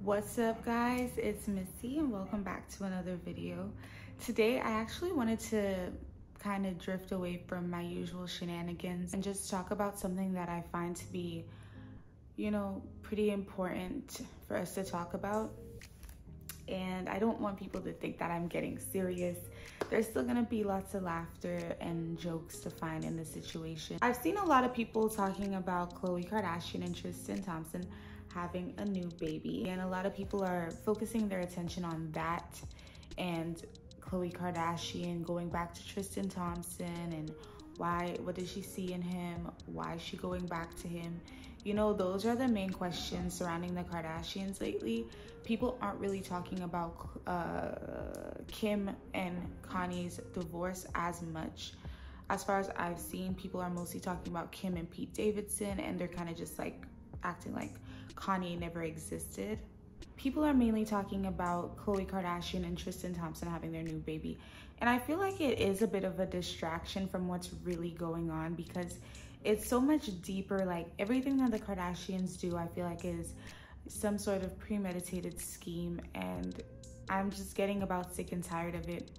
What's up, guys? It's Missy and welcome back to another video. Today I actually wanted to kind of drift away from my usual shenanigans and just talk about something that I find to be, pretty important for us to talk about. And I don't want people to think that I'm getting serious. There's still gonna be lots of laughter and jokes to find in this situation. I've seen a lot of people talking about Khloe Kardashian and Tristan Thompson having a new baby, and a lot of people are focusing their attention on that and Khloe Kardashian going back to Tristan Thompson and what did she see in him? Why is she going back to him? Those are the main questions surrounding the Kardashians lately. People aren't really talking about Kim and Kanye's divorce as much. As far as I've seen, people are mostly talking about Kim and Pete Davidson, and they're kind of just like acting like Kanye never existed. People are mainly talking about Khloe Kardashian and Tristan Thompson having their new baby. And I feel like it is a bit of a distraction from what's really going on, because it's so much deeper. Like, everything that the Kardashians do, I feel like is some sort of premeditated scheme, and I'm just getting about sick and tired of it.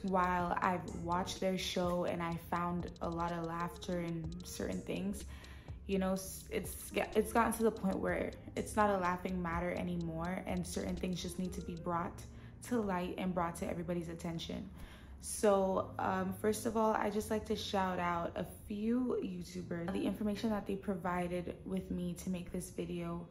While I've watched their show and I found a lot of laughter in certain things, it's gotten to the point where it's not a laughing matter anymore, and certain things just need to be brought to light and brought to everybody's attention. So first of all, I just like to shout out a few YouTubers, the information that they provided with me to make this video.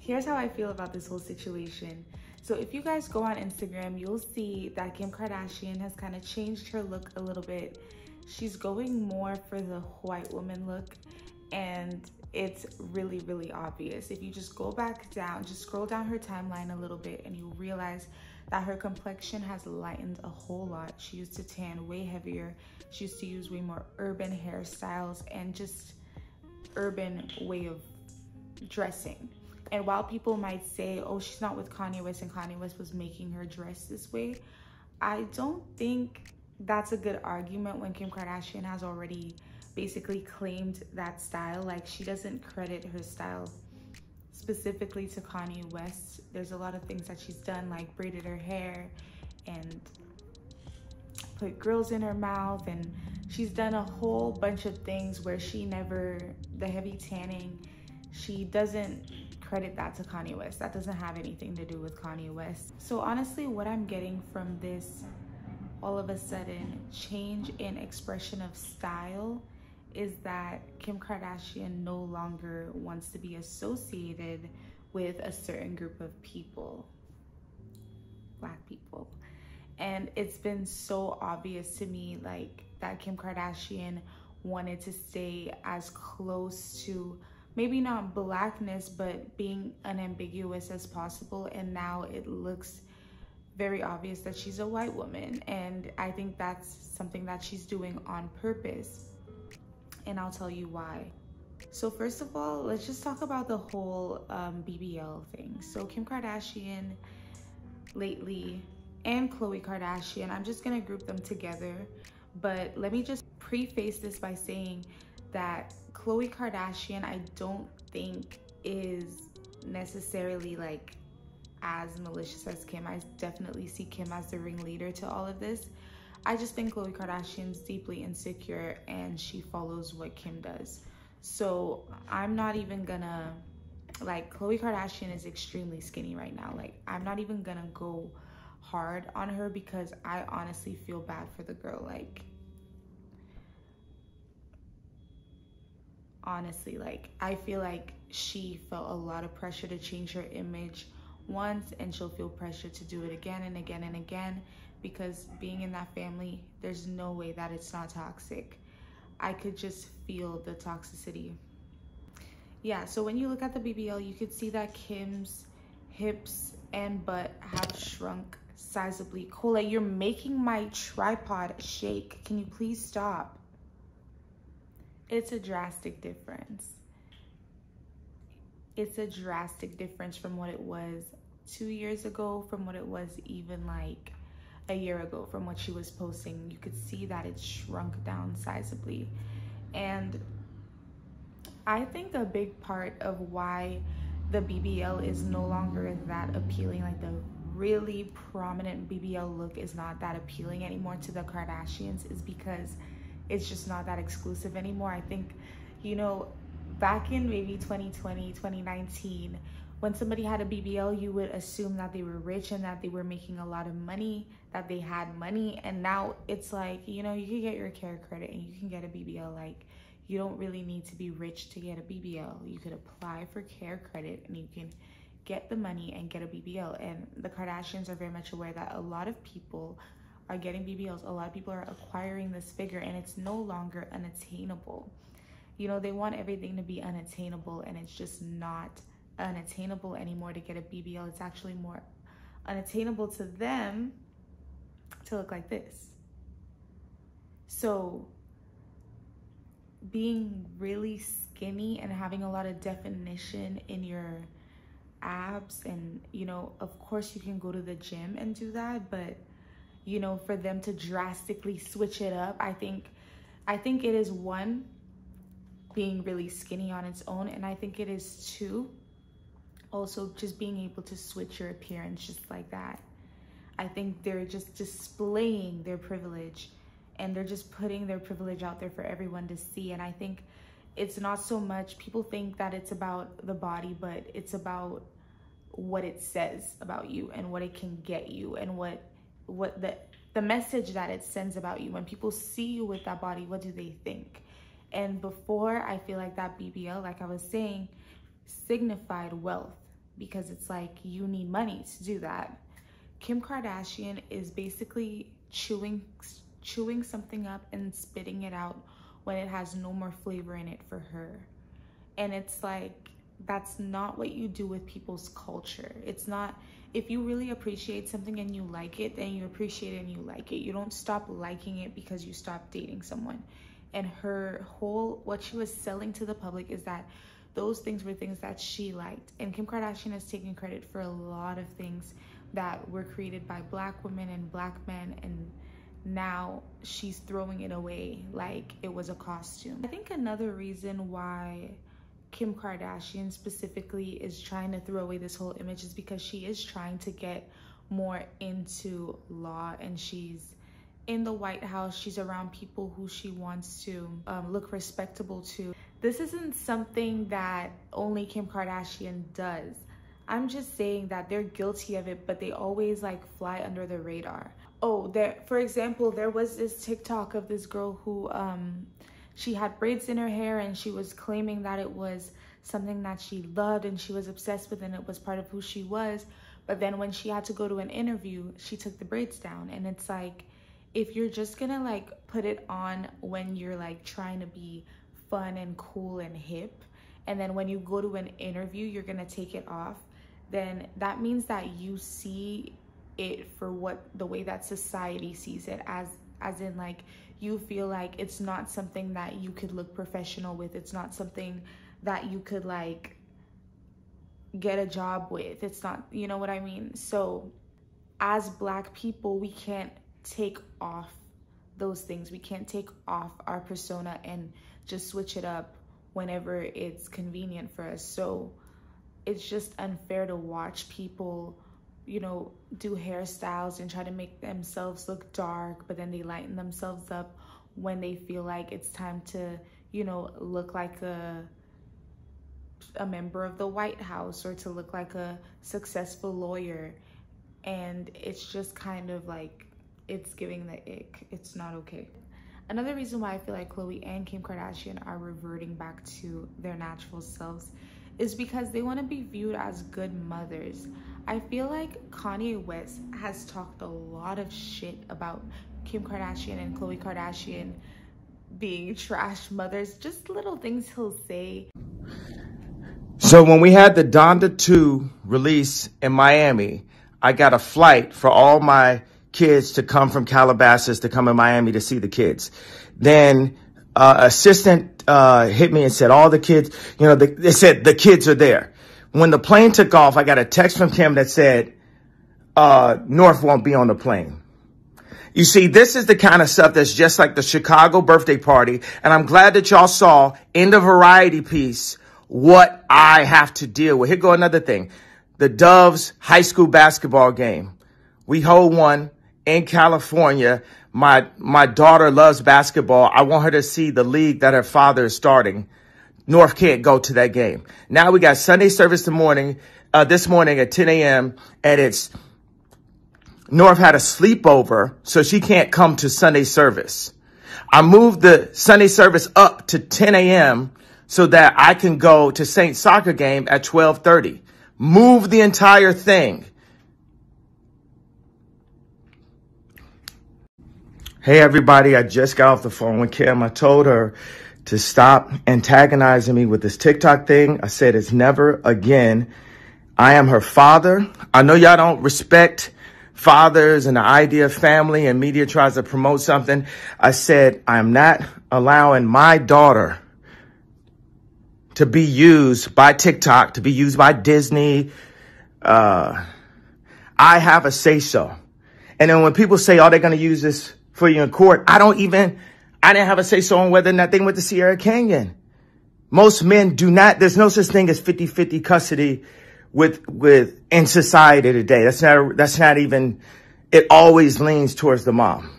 Here's how I feel about this whole situation. So if you guys go on Instagram, you'll see that Kim Kardashian has kind of changed her look a little bit. She's going more for the white woman look, and it's really, really obvious. If you just go back down, just scroll down her timeline a little bit, and you realize that her complexion has lightened a whole lot. She used to tan way heavier. She used to use way more urban hairstyles and just urban way of dressing. And while people might say, oh, she's not with Kanye West and Kanye West was making her dress this way, I don't think that's a good argument when Kim Kardashian has already basically claimed that style. Like, she doesn't credit her style specifically to Kanye West. There's a lot of things that she's done, like braided her hair and put grills in her mouth, and she's done a whole bunch of things where the heavy tanning, she doesn't credit that to Kanye West. That doesn't have anything to do with Kanye West. So honestly, what I'm getting from this all of a sudden change in expression of style is that Kim Kardashian no longer wants to be associated with a certain group of people, Black people. And it's been so obvious to me, like, that Kim Kardashian wanted to stay as close to maybe not Blackness, but being unambiguous as possible. And now it looks very obvious that she's a white woman. And I think that's something that she's doing on purpose. And I'll tell you why. So first of all, let's just talk about the whole BBL thing. So Kim Kardashian lately and Khloe Kardashian, I'm just gonna group them together. But let me just preface this by saying that Khloe Kardashian, I don't think is necessarily like as malicious as Kim. I definitely see Kim as the ringleader to all of this. I just think Khloe Kardashian's deeply insecure and she follows what Kim does. So I'm not even gonna, like, Khloe Kardashian is extremely skinny right now. Like, I'm not even gonna go hard on her because I honestly feel bad for the girl. Like, honestly, like, I feel like she felt a lot of pressure to change her image once, and she'll feel pressure to do it again and again and again, because being in that family, there's no way that it's not toxic. I could just feel the toxicity. Yeah, so when you look at the BBL, you could see that Kim's hips and butt have shrunk sizably. Cole, you're making my tripod shake. Can you please stop? It's a drastic difference. it's a drastic difference from what it was 2 years ago, from what it was even like a year ago, from what she was posting. You could see that it shrunk down sizably. And I think a big part of why the BBL is no longer that appealing, like the really prominent BBL look is not that appealing anymore to the Kardashians, is because it's just not that exclusive anymore. I think, you know, back in maybe 2020, 2019, when somebody had a BBL, you would assume that they were rich and that they were making a lot of money, that they had money. And now it's like, you know, you can get your care credit and you can get a BBL. Like, you don't really need to be rich to get a BBL. You could apply for care credit and you can get the money and get a BBL. And the Kardashians are very much aware that a lot of people are getting BBLs. A lot of people are acquiring this figure, and it's no longer unattainable. You know, they want everything to be unattainable, and it's just not unattainable anymore to get a BBL. It's actually more unattainable to them to look like this. So being really skinny and having a lot of definition in your abs, and, you know, of course you can go to the gym and do that, but, you know, for them to drastically switch it up, I think it is, one, being really skinny on its own, and I think it is, two, also just being able to switch your appearance just like that. I think they're just displaying their privilege, and they're just putting their privilege out there for everyone to see. And I think it's not so much, people think that it's about the body, but it's about what it says about you and what it can get you, and what the message that it sends about you. When people see you with that body, what do they think? And before, I feel like that BBL, like I was saying, signified wealth, because it's like you need money to do that. Kim Kardashian is basically chewing something up and spitting it out when it has no more flavor in it for her. And it's like, that's not what you do with people's culture. It's not, if you really appreciate something and you like it, then you appreciate it and you like it. You don't stop liking it because you stop dating someone. And her whole, what she was selling to the public is that those things were things that she liked. And Kim Kardashian has taken credit for a lot of things that were created by Black women and Black men, and now she's throwing it away like it was a costume. I think another reason why Kim Kardashian specifically is trying to throw away this whole image is because she is trying to get more into law, and she's in the White House. She's around people who she wants to look respectable to. This isn't something that only Kim Kardashian does. I'm just saying that they're guilty of it, but they always like fly under the radar. Oh, for example, there was this TikTok of this girl who she had braids in her hair, and she was claiming that it was something that she loved and she was obsessed with, and it was part of who she was. But then when she had to go to an interview, she took the braids down. And it's like, if you're just gonna like put it on when you're like trying to be fun and cool and hip, and then when you go to an interview you're gonna take it off, then that means that you see it for what the way that society sees it, as in like you feel like it's not something that you could look professional with. It's not something that you could like get a job with. It's not, you know what I mean? So as Black people, we can't take off those things. We can't take off our persona and just switch it up whenever it's convenient for us. So it's just unfair to watch people, you know, do hairstyles and try to make themselves look dark, but then they lighten themselves up when they feel like it's time to, you know, look like a member of the White House, or to look like a successful lawyer. And it's just kind of like, it's giving the ick. It's not okay. Another reason why I feel like Khloe and Kim Kardashian are reverting back to their natural selves is because they want to be viewed as good mothers. I feel like Kanye West has talked a lot of shit about Kim Kardashian and Khloe Kardashian being trash mothers. Just little things he'll say. So when we had the Donda 2 release in Miami, I got a flight for all my kids to come from Calabasas to come in Miami to see the kids. Then assistant hit me and said all the kids, you know, they said the kids are there. When the plane took off, I got a text from Kim that said, North won't be on the plane. You see, this is the kind of stuff that's just like the Chicago birthday party. And I'm glad that y'all saw in the variety piece what I have to deal with. Here go another thing. The Doves high school basketball game. We hold one in California. My daughter loves basketball. I want her to see the league that her father is starting. North can't go to that game. Now we got Sunday service this morning at 10 a.m. and it's North had a sleepover, so she can't come to Sunday service. I moved the Sunday service up to 10 a.m. so that I can go to Saint soccer game at 12:30. Move the entire thing. Hey, everybody. I just got off the phone with Kim. I told her to stop antagonizing me with this TikTok thing. I said it's never again. I am her father. I know y'all don't respect fathers and the idea of family, and media tries to promote something. I said, I'm not allowing my daughter to be used by TikTok, to be used by Disney. I have a say-so. And then when people say, oh, they're going to use this for you in court, I didn't have a say-so on whether or not they went to Sierra Canyon. Most men do not. There's no such thing as 50-50 custody with in society today. That's not even, it always leans towards the mom.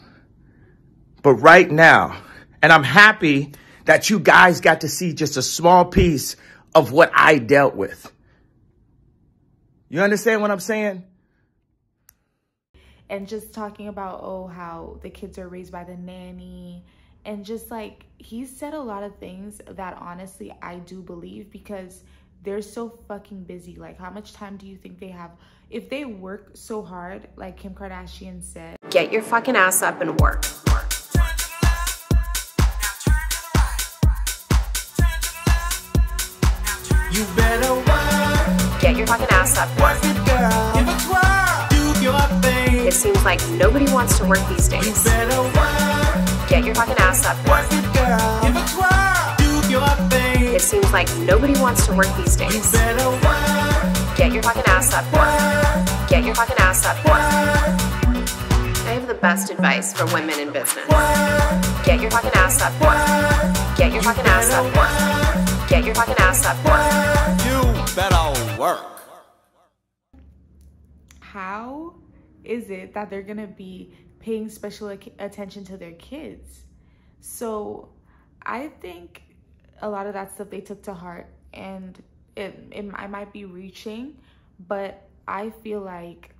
But right now, and I'm happy that you guys got to see just a small piece of what I dealt with. You understand what I'm saying? And just talking about, oh, how the kids are raised by the nanny. And just like, he said a lot of things that honestly I do believe, because they're so fucking busy. Like, how much time do you think they have? If they work so hard, like Kim Kardashian said, get your fucking ass up and work. You better work. Get your fucking ass up and work. Work it, girl. Give it twirl. Do your thing. It seems like nobody wants to work these You days. better work. Get your fucking ass up and Work work. it, girl. Give it twirl. Do your thing. It seems like nobody wants to work these You days. better work. Get your fucking ass up and work. Get your fucking ass up and work. I have the best advice for women in business. Get your fucking ass up and work. Get your fucking ass up and work. Get your fucking ass up and work. You better work. how is it that they're gonna be paying special attention to their kids? So I think a lot of that stuff they took to heart, and I might be reaching, but I feel like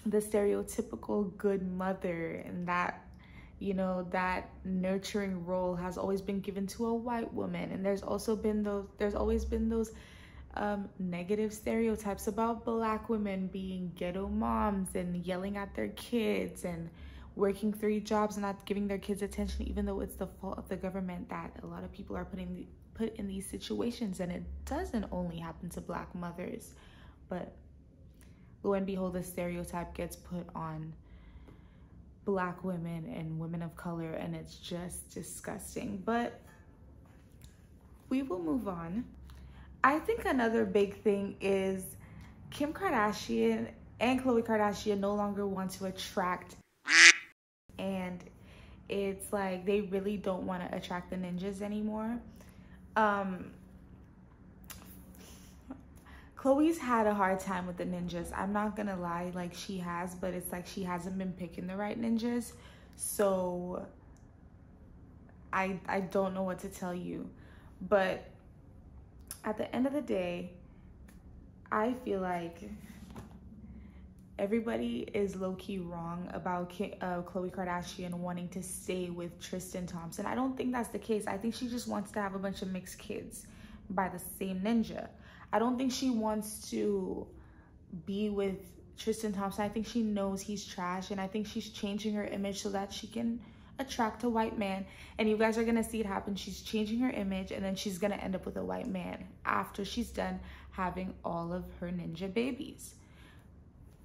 the stereotypical good mother and that, you know, that nurturing role has always been given to a white woman. And there's always been those negative stereotypes about Black women being ghetto moms and yelling at their kids and working 3 jobs and not giving their kids attention, even though it's the fault of the government that a lot of people are put in these situations. And it doesn't only happen to Black mothers, but lo and behold, the stereotype gets put on Black women and women of color, and it's just disgusting. But we will move on. I think another big thing is Kim Kardashian and Khloe Kardashian no longer want to attract, and it's like they really don't want to attract the ninjas anymore. Khloe's had a hard time with the ninjas. I'm not gonna lie, like she has, but it's like she hasn't been picking the right ninjas. So I don't know what to tell you. But at the end of the day, I feel like everybody is low-key wrong about Khloe Kardashian wanting to stay with Tristan Thompson. I don't think that's the case. I think she just wants to have a bunch of mixed kids by the same ninja. I don't think she wants to be with Tristan Thompson. I think she knows he's trash, and I think she's changing her image so that she can attract a white man. And you guys are gonna see it happen. She's changing her image, and then she's gonna end up with a white man after she's done having all of her ninja babies.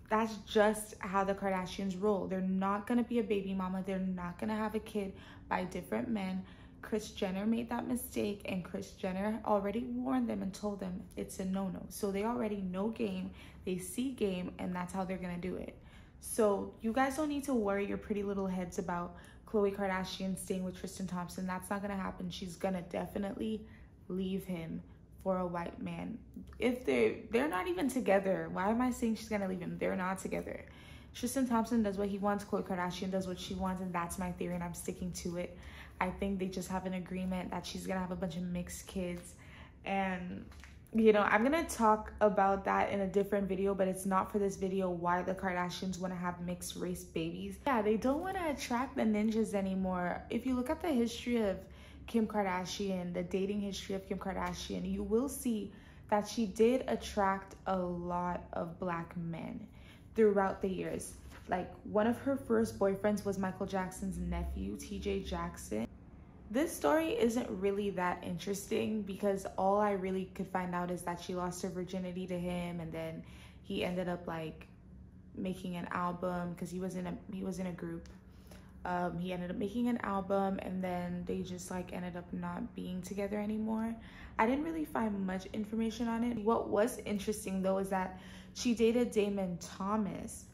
That's just how the Kardashians roll. They're not gonna be a baby mama. They're not gonna have a kid by different men. Kris Jenner made that mistake, and Kris Jenner already warned them and told them it's a no-no. So they already know game, they see game, and that's how they're gonna do it. So you guys don't need to worry your pretty little heads about Khloe Kardashian staying with Tristan Thompson. That's not gonna happen. She's gonna definitely leave him for a white man. If they're not even together. Why am I saying she's gonna leave him? They're not together. Tristan Thompson does what he wants, Khloe Kardashian does what she wants, and that's my theory, and I'm sticking to it. I think they just have an agreement that she's gonna have a bunch of mixed kids. And you know, I'm gonna talk about that in a different video, but it's not for this video, why the Kardashians want to have mixed race babies. Yeah, they don't want to attract the ninjas anymore. If you look at the history of Kim Kardashian, the dating history of Kim Kardashian, you will see that she did attract a lot of black men throughout the years. Like, one of her first boyfriends was Michael Jackson's nephew, TJ Jackson. This story isn't really that interesting because all I really could find out is that she lost her virginity to him, and then he ended up like making an album because he was in a group. He ended up making an album, and then they just like ended up not being together anymore. I didn't really find much information on it. What was interesting though is that she dated Damon Thomas,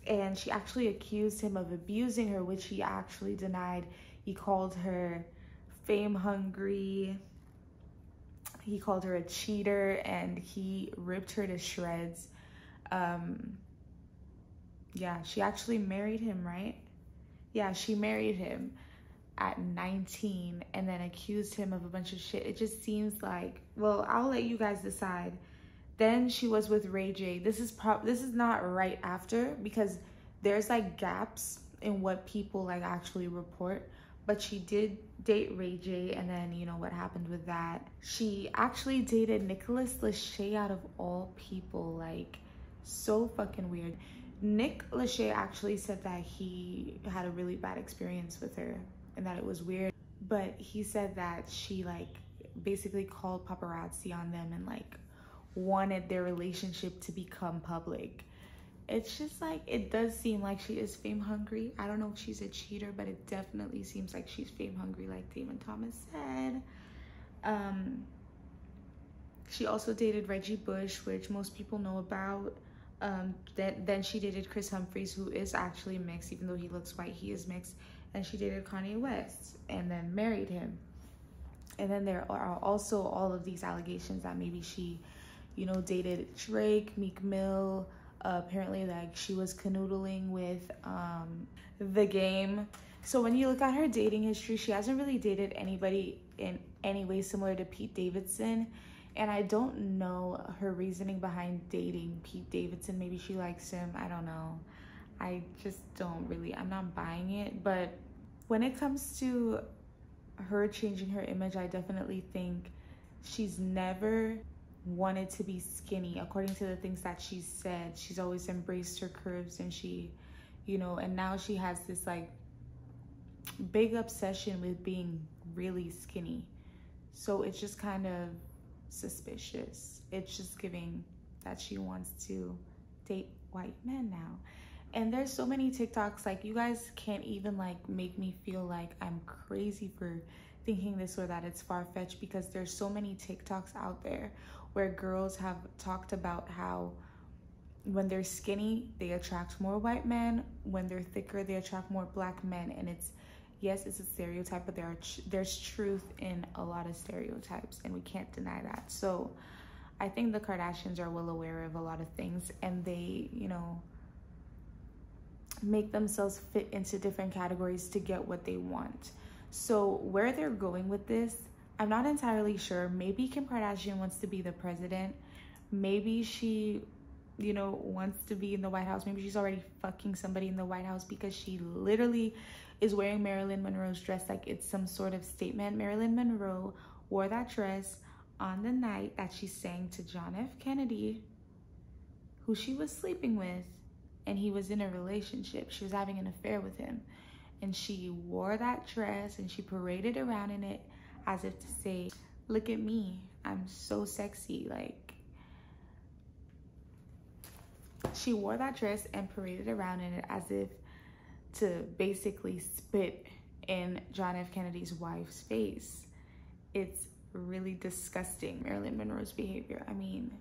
and she actually accused him of abusing her, which he actually denied. He called her fame hungry, he called her a cheater, and he ripped her to shreds. Yeah, she actually married him, right? Yeah, she married him at 19 and then accused him of a bunch of shit. It just seems like, well, I'll let you guys decide. Then she was with Ray J. This is not right after, because there's like gaps in what people like actually report. But she did date Ray J, and then you know what happened with that. She actually dated Nicholas Lachey, out of all people. Like, so fucking weird. Nick Lachey actually said that he had a really bad experience with her and that it was weird. But he said that she like basically called paparazzi on them and like wanted their relationship to become public. It's just like, it does seem like she is fame hungry. I don't know if she's a cheater, but it definitely seems like she's fame hungry, like Damon Thomas said. She also dated Reggie Bush, which most people know about. Then she dated Chris Humphries, who is actually mixed. Even though he looks white, he is mixed. And she dated Kanye West and then married him. And then there are also all of these allegations that maybe she, you know, dated Drake, Meek Mill. Apparently like she was canoodling with The Game. So when you look at her dating history, she hasn't really dated anybody in any way similar to Pete Davidson. And I don't know her reasoning behind dating Pete Davidson. Maybe she likes him, I don't know. I just don't really, I'm not buying it. But when it comes to her changing her image, I definitely think she's never wanted to be skinny. According to the things that she said, she's always embraced her curves, and she, you know, and now she has this like big obsession with being really skinny. So it's just kind of suspicious. It's just giving that she wants to date white men now. And there's so many TikToks, like, you guys can't even like make me feel like I'm crazy for thinking this or that. It's far-fetched, because there's so many TikToks out there where girls have talked about how when they're skinny, they attract more white men. When they're thicker, they attract more black men. And it's, yes, it's a stereotype, but there's truth in a lot of stereotypes, and we can't deny that. So I think the Kardashians are well aware of a lot of things, and they, you know, make themselves fit into different categories to get what they want. So where they're going with this, I'm not entirely sure. Maybe Kim Kardashian wants to be the president. Maybe she, you know, wants to be in the White House. Maybe she's already fucking somebody in the White House, because she literally is wearing Marilyn Monroe's dress like it's some sort of statement. Marilyn Monroe wore that dress on the night that she sang to John F. Kennedy, who she was sleeping with, and he was in a relationship. She was having an affair with him. And she wore that dress and she paraded around in it as if to say, look at me, I'm so sexy. Like, she wore that dress and paraded around in it as if to basically spit in John F. Kennedy's wife's face. It's really disgusting, Marilyn Monroe's behavior. I mean,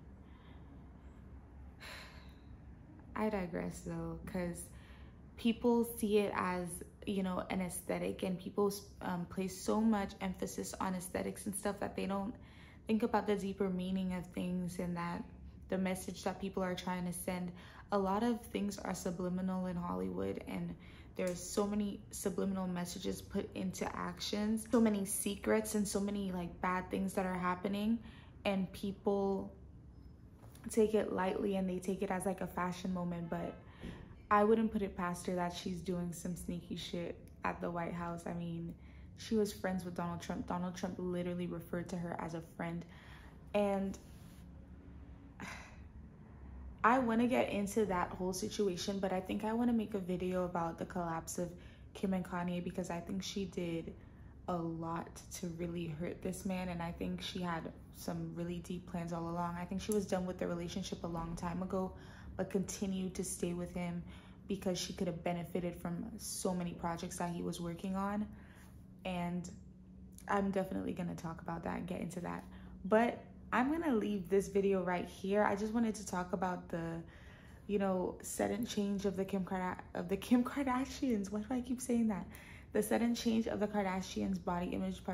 I digress though, because people see it as, you know, an aesthetic, and people place so much emphasis on aesthetics and stuff that they don't think about the deeper meaning of things and that the message that people are trying to send. A lot of things are subliminal in Hollywood, and there's so many subliminal messages put into actions, so many secrets and so many like bad things that are happening, and people take it lightly and they take it as like a fashion moment. But I wouldn't put it past her that she's doing some sneaky shit at the White House. I mean, she was friends with Donald Trump. Donald Trump literally referred to her as a friend. And I want to get into that whole situation, but I think I want to make a video about the collapse of Kim and Kanye, because I think she did a lot to really hurt this man, and I think she had some really deep plans all along. I think she was done with the relationship a long time ago, but continued to stay with him because she could have benefited from so many projects that he was working on. And I'm definitely going to talk about that and get into that. But I'm going to leave this video right here. I just wanted to talk about the, you know, sudden change of the Kim Kardashians. Why do I keep saying that? The sudden change of the Kardashians' body image, in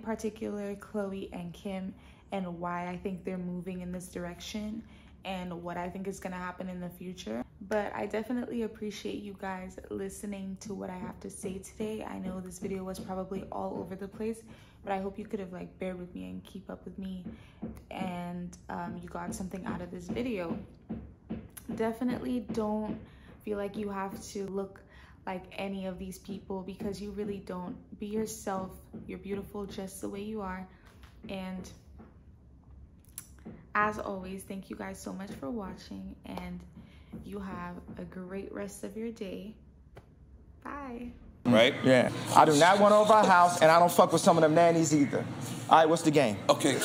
particular Khloe and Kim, and why I think they're moving in this direction and what I think is going to happen in the future. But I definitely appreciate you guys listening to what I have to say today. I know this video was probably all over the place, but I hope you could have like bared with me and keep up with me, and you got something out of this video. Definitely don't feel like you have to look like any of these people, because you really don't. Be yourself. You're beautiful just the way you are. And as always, thank you guys so much for watching, and you have a great rest of your day. Bye. Right? Yeah. I do not want over our house, and I don't fuck with some of them nannies either. All right, what's the game? Okay.